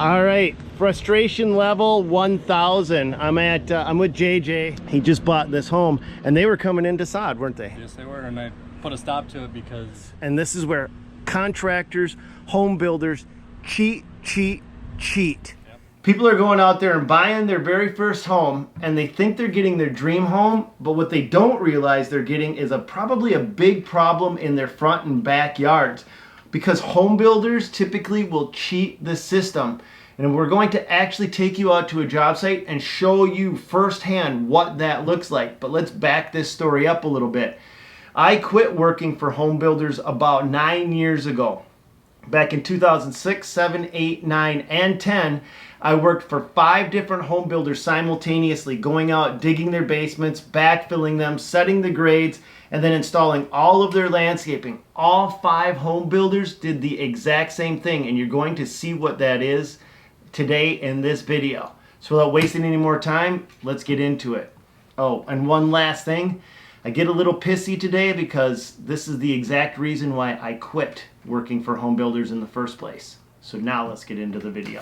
All right, frustration level 1000. I'm with JJ. He just bought this home and they were coming into sod, weren't they? Yes, they were, and I put a stop to it because... And this is where contractors, home builders cheat. Yep. People are going out there and buying their very first home and they think they're getting their dream home, but what they don't realize they're getting is probably a big problem in their front and backyards, because home builders typically will cheat the system. And we're going to actually take you out to a job site and show you firsthand what that looks like. But let's back this story up a little bit. I quit working for home builders about 9 years ago. Back in 2006, 7, 8, 9, and 10, I worked for 5 different home builders simultaneously, going out, digging their basements, backfilling them, setting the grades, and then installing all of their landscaping. All 5 home builders did the exact same thing, and you're going to see what that is today in this video. So without wasting any more time, let's get into it. Oh, and one last thing. I get a little pissy today because this is the exact reason why I quit working for home builders in the first place. So now let's get into the video.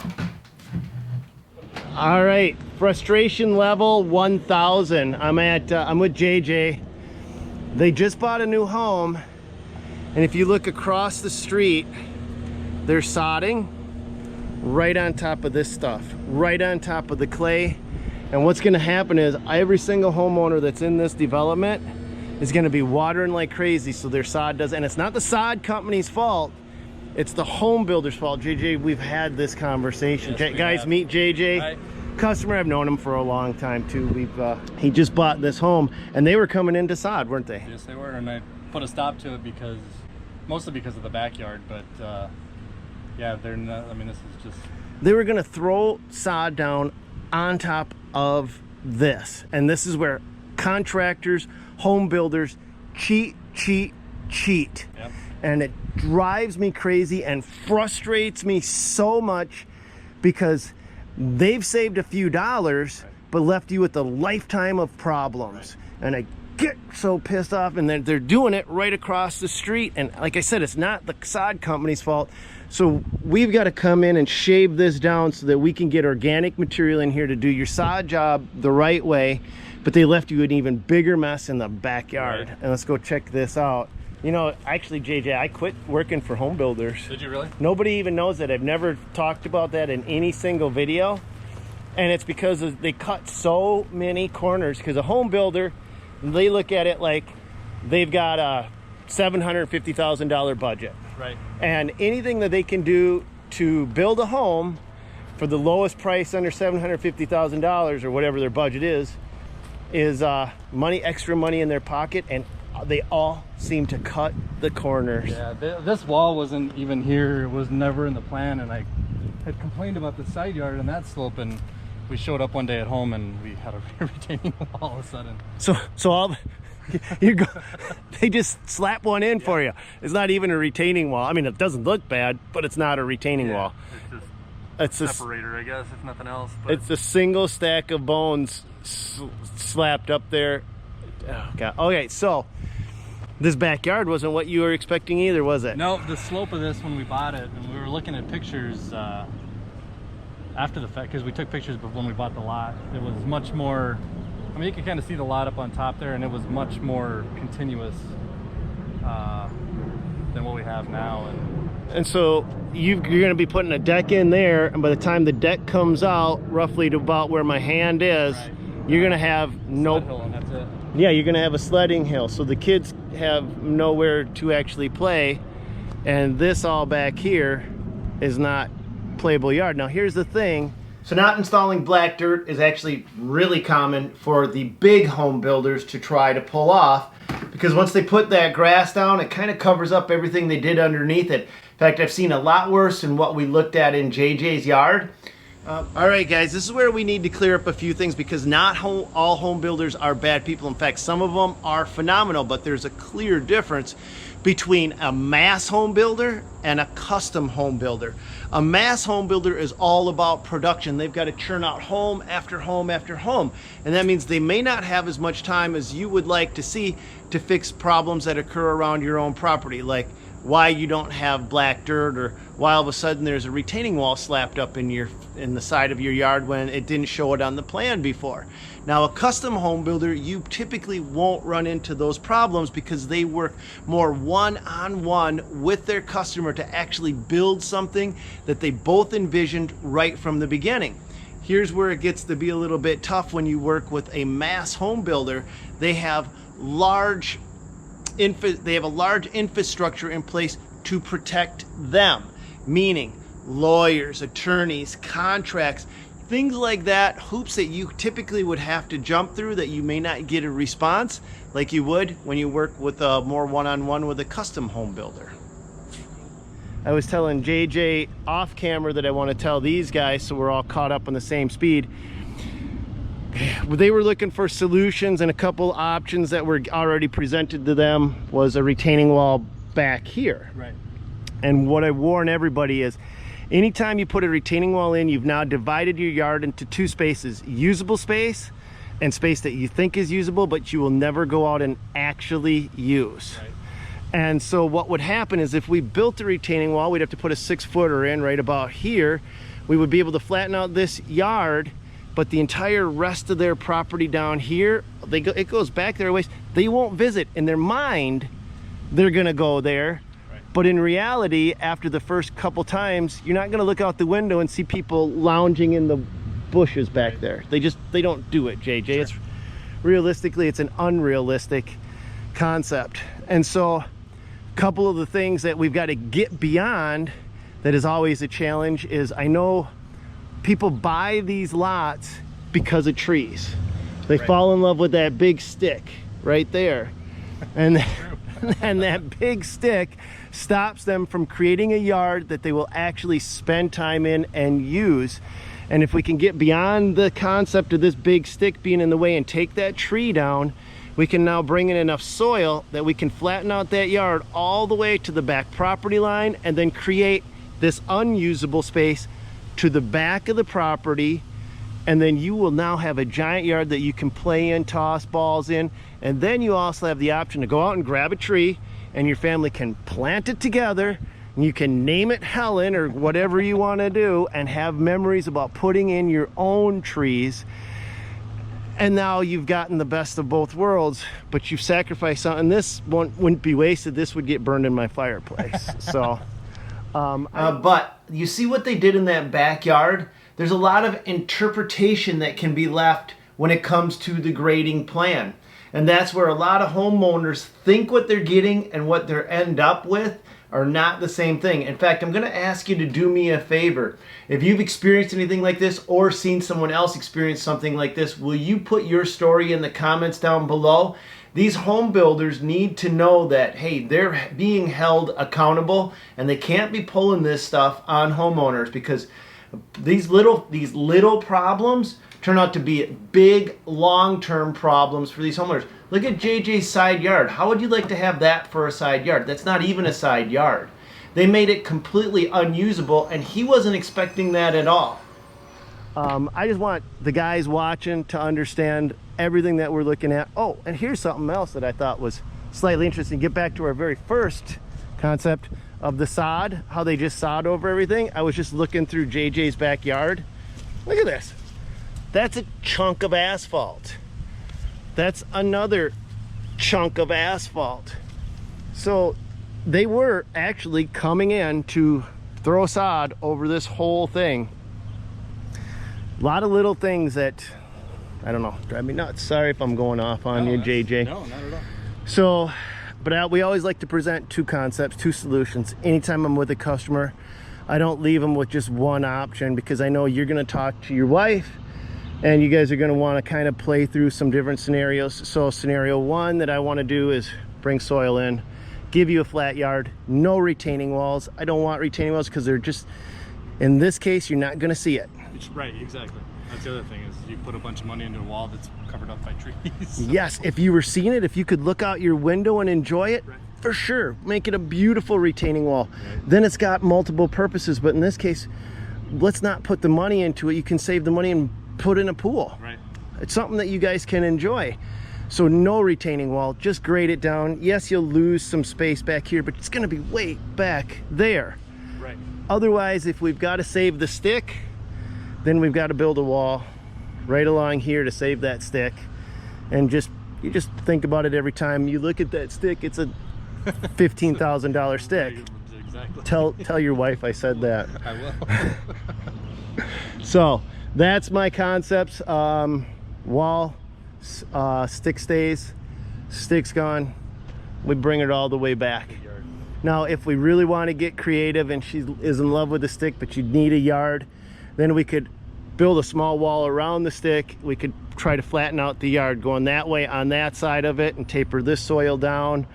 All right, frustration level 1000. I'm with JJ. They just bought a new home, and if you look across the street, they're sodding right on top of this stuff, right on top of the clay. And what's going to happen is every single homeowner that's in this development is going to be watering like crazy so their sod doesn't. And it's not the sod company's fault, it's the home builder's fault. JJ, we've had this conversation. Yes, guys, meet JJ. Hi. Customer, I've known him for a long time too. He just bought this home and they were coming into sod, weren't they? Yes, they were, and I put a stop to it because, mostly because of the backyard, but yeah, they're not, I mean, this is just... They were gonna throw sod down on top of this, and this is where contractors, home builders cheat. Yep. And it drives me crazy and frustrates me so much because they've saved a few dollars, right, but left you with a lifetime of problems. Right. And I get so pissed off, and they're doing it right across the street. And like I said, it's not the sod company's fault. So we've got to come in and shave this down so that we can get organic material in here to do your sod job the right way. But they left you an even bigger mess in the backyard. Right. And let's go check this out. You know, actually, JJ, I quit working for home builders. Did you really? Nobody even knows that. I've never talked about that in any single video. And it's because they cut so many corners. Because a home builder, they look at it like they've got a $750,000 budget. Right. And anything that they can do to build a home for the lowest price under $750,000 or whatever their budget is money, extra money in their pocket, and they all seem to cut the corners. Yeah, this wall wasn't even here. It was never in the plan, and I had complained about the side yard and that slope, and we showed up one day at home and we had a retaining wall all of a sudden. So all you go, they just slap one in for you. It's not even a retaining wall. I mean, it doesn't look bad, but it's not a retaining wall. It's just a separator, I guess, if nothing else. But it's a single stack of bones slapped up there. Oh God. Okay, so this backyard wasn't what you were expecting either, was it? No, the slope of this when we bought it, and we were looking at pictures after the fact, because we took pictures when we bought the lot. It was much more, I mean, you can kind of see the lot up on top there, and it was much more continuous than what we have now. And so you're going to be putting a deck in there, and by the time the deck comes out roughly to about where my hand is, right, you're going to have no... Sled hill, and that's it. Yeah, you're going to have a sledding hill, so the kids have nowhere to actually play, and this all back here is not playable yard. Now here's the thing. So not installing black dirt is actually really common for the big home builders to try to pull off, because once they put that grass down, it kind of covers up everything they did underneath it. In fact, I've seen a lot worse than what we looked at in JJ's yard. All right, guys, this is where we need to clear up a few things, because not all home builders are bad people. In fact, some of them are phenomenal, but there's a clear difference between a mass home builder and a custom home builder. A mass home builder is all about production. They've got to churn out home after home after home. And that means they may not have as much time as you would like to see to fix problems that occur around your own property, like why you don't have black dirt, or why all of a sudden there's a retaining wall slapped up in the side of your yard when it didn't show it on the plan before. Now, a custom home builder, you typically won't run into those problems because they work more one-on-one with their customer to actually build something that they both envisioned right from the beginning. Here's where it gets to be a little bit tough when you work with a mass home builder. They have a large infrastructure in place to protect them, meaning lawyers, attorneys, contracts, things like that, hoops that you typically would have to jump through that you may not get a response like you would when you work with a more one-on-one with a custom home builder. I was telling JJ off camera that I want to tell these guys so we're all caught up on the same speed. They were looking for solutions, and a couple options that were already presented to them was a retaining wall back here. Right. And what I warn everybody is, anytime you put a retaining wall in, you've now divided your yard into two spaces: usable space and space that you think is usable, but you will never go out and actually use. Right. And so what would happen is, if we built a retaining wall, we'd have to put a 6-footer in right about here. We would be able to flatten out this yard, but the entire rest of their property down here, it goes back their ways. They won't visit. In their mind, they're gonna go there. Right. But in reality, after the first couple times, you're not gonna look out the window and see people lounging in the bushes back there. They don't do it, JJ. Sure. It's realistically, it's an unrealistic concept. And so a couple of the things that we've got to get beyond that is always a challenge is, I know people buy these lots because of trees. They fall in love with that big stick right there. And and that big stick stops them from creating a yard that they will actually spend time in and use. And if we can get beyond the concept of this big stick being in the way and take that tree down, we can now bring in enough soil that we can flatten out that yard all the way to the back property line, and then create this unusable space to the back of the property. And then you will now have a giant yard that you can play in, toss balls in. And then you also have the option to go out and grab a tree, and your family can plant it together, and you can name it Helen or whatever you want to do, and have memories about putting in your own trees. And now you've gotten the best of both worlds, but you've sacrificed something. This wouldn't be wasted. This would get burned in my fireplace. So, but you see what they did in that backyard? There's a lot of interpretation that can be left when it comes to the grading plan. And that's where a lot of homeowners think what they're getting and what they end up with are not the same thing. In fact, I'm going to ask you to do me a favor. If you've experienced anything like this or seen someone else experience something like this, will you put your story in the comments down below? These home builders need to know that, hey, they're being held accountable, and they can't be pulling this stuff on homeowners, because these little problems turn out to be big long-term problems for these homeowners. Look at JJ's side yard. How would you like to have that for a side yard? That's not even a side yard. They made it completely unusable, and he wasn't expecting that at all. I just want the guys watching to understand everything that we're looking at. Oh, and here's something else that I thought was slightly interesting. Get back to our very first concept of the sod, how they just sod over everything. I was just looking through JJ's backyard. Look at this. That's a chunk of asphalt. That's another chunk of asphalt. So they were actually coming in to throw sod over this whole thing. A lot of little things that, I don't know, drive me nuts. Sorry if I'm going off on you, JJ. No, not at all. So, but we always like to present two concepts, two solutions. Anytime I'm with a customer, I don't leave them with just one option, because I know you're going to talk to your wife, and you guys are going to want to kind of play through some different scenarios. So scenario one that I want to do is bring soil in, give you a flat yard, no retaining walls. I don't want retaining walls because they're just, in this case, you're not going to see it. Right, exactly. That's the other thing, is you put a bunch of money into a wall that's covered up by trees. So. Yes, if you were seeing it, if you could look out your window and enjoy it, right, for sure, make it a beautiful retaining wall. Right. Then it's got multiple purposes, but in this case, let's not put the money into it. You can save the money and put in a pool. Right. It's something that you guys can enjoy. So no retaining wall, just grade it down. Yes, you'll lose some space back here, but it's gonna be way back there. Right. Otherwise, if we've got to save the stick, then we've got to build a wall right along here to save that stick. And you just think about it every time you look at that stick. It's a $15,000 stick. Exactly. Tell your wife I said that. I will. So that's my concepts. Wall, stick stays, stick's gone. We bring it all the way back. Now, if we really want to get creative and she is in love with the stick, but you need a yard, then we could build a small wall around the stick. We could try to flatten out the yard going that way on that side of it and taper this soil down.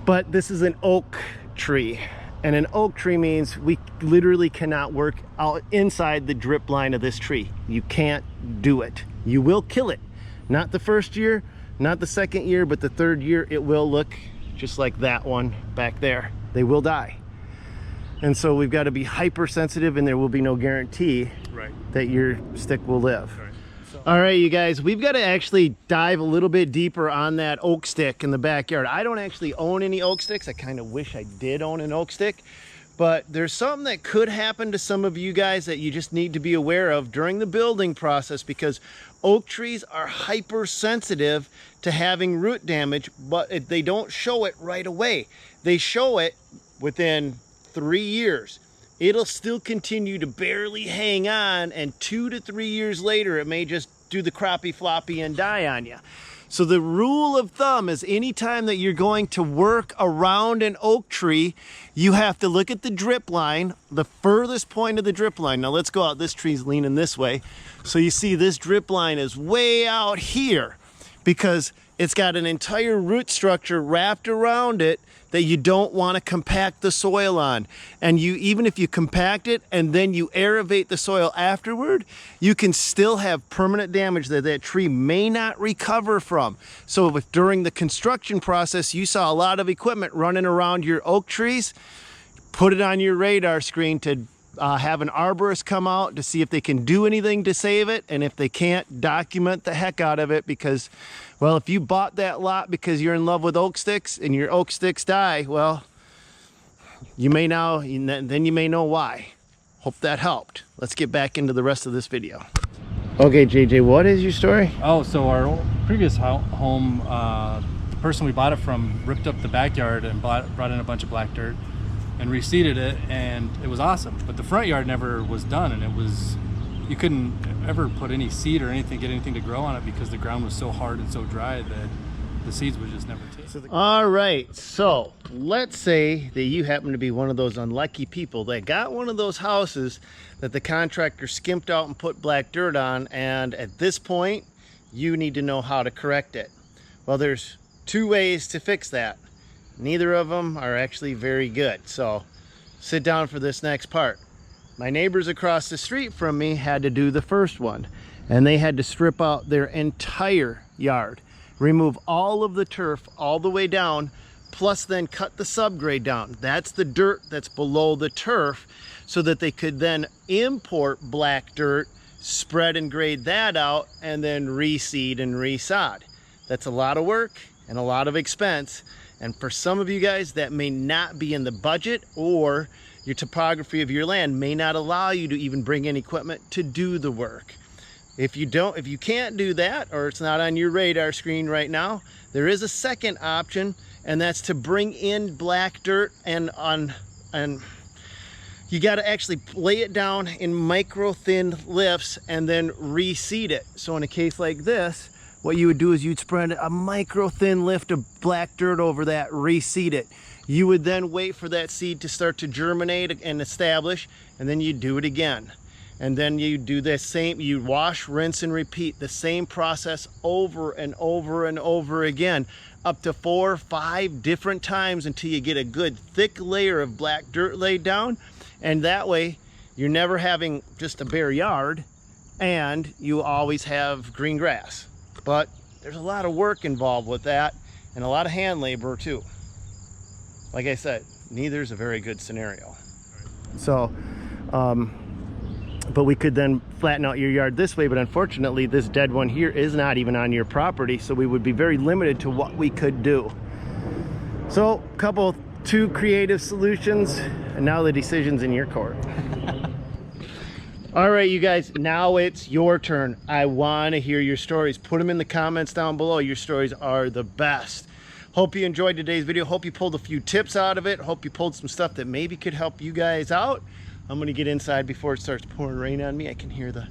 But this is an oak tree, and an oak tree means we literally cannot work out inside the drip line of this tree. You can't do it. You will kill it. Not the first year, not the second year, but the third year it will look just like that one back there. They will die. And so we've got to be hypersensitive, and there will be no guarantee that your stick will live. All right, you guys, we've got to actually dive a little bit deeper on that oak stick in the backyard. I don't actually own any oak sticks. I kind of wish I did own an oak stick, but there's something that could happen to some of you guys that you just need to be aware of during the building process, because oak trees are hypersensitive to having root damage, but they don't show it right away. They show it within 3 years. It'll still continue to barely hang on, and 2 to 3 years later, it may just do the crappy floppy and die on you. So the rule of thumb is anytime that you're going to work around an oak tree, you have to look at the drip line, the furthest point of the drip line. Now let's go out. This tree's leaning this way. So you see this drip line is way out here because it's got an entire root structure wrapped around it that you don't want to compact the soil on. And even if you compact it and then you aerate the soil afterward, you can still have permanent damage that tree may not recover from. So if during the construction process you saw a lot of equipment running around your oak trees, put it on your radar screen to have an arborist come out to see if they can do anything to save it, and if they can't, document the heck out of it, because, well, if you bought that lot because you're in love with oak sticks and your oak sticks die, well, you may now, then you may know why. Hope that helped. Let's get back into the rest of this video. Okay, JJ, what is your story? Oh, so our previous home, the person we bought it from ripped up the backyard and brought in a bunch of black dirt and reseeded it, and it was awesome. But the front yard never was done, and you couldn't ever put any seed or get anything to grow on it because the ground was so hard and so dry that the seeds would just never take. All right, so let's say that you happen to be one of those unlucky people that got one of those houses that the contractor skimped out and put black dirt on, and at this point you need to know how to correct it. Well, there's 2 ways to fix that. Neither of them are actually very good, so sit down for this next part. My neighbors across the street from me had to do the first one, and they had to strip out their entire yard, remove all of the turf all the way down, plus then cut the subgrade down. That's the dirt that's below the turf, so that they could then import black dirt, spread and grade that out, and then reseed and resod. That's a lot of work and a lot of expense. And for some of you guys, that may not be in the budget, or your topography of your land may not allow you to even bring in equipment to do the work. If you can't do that, or it's not on your radar screen right now, there is a second option, and that's to bring in black dirt and you got to actually lay it down in micro thin lifts and then reseed it. So in a case like this, what you would do is you'd spread a micro thin lift of black dirt over that, reseed it. You would then wait for that seed to start to germinate and establish, and then you do it again. And then you do the same, you wash, rinse, and repeat the same process over and over and over again, up to 4 or 5 different times until you get a good thick layer of black dirt laid down. And that way you're never having just a bare yard, and you always have green grass. But there's a lot of work involved with that, and a lot of hand labor too. Like I said, neither is a very good scenario. So but we could then flatten out your yard this way. But unfortunately, this dead one here is not even on your property, so we would be very limited to what we could do. So two creative solutions, and now the decision's in your court. All right, you guys, now it's your turn. I want to hear your stories. Put them in the comments down below. Your stories are the best. Hope you enjoyed today's video. Hope you pulled a few tips out of it. Hope you pulled some stuff that maybe could help you guys out. I'm gonna get inside before it starts pouring rain on me. I can hear the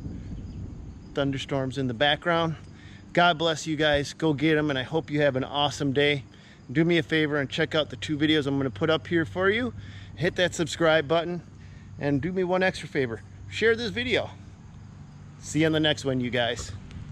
thunderstorms in the background. God bless you guys. Go get them, and I hope you have an awesome day. Do me a favor and check out the 2 videos I'm gonna put up here for you. Hit that subscribe button, and do me one extra favor. Share this video. See you on the next one, you guys.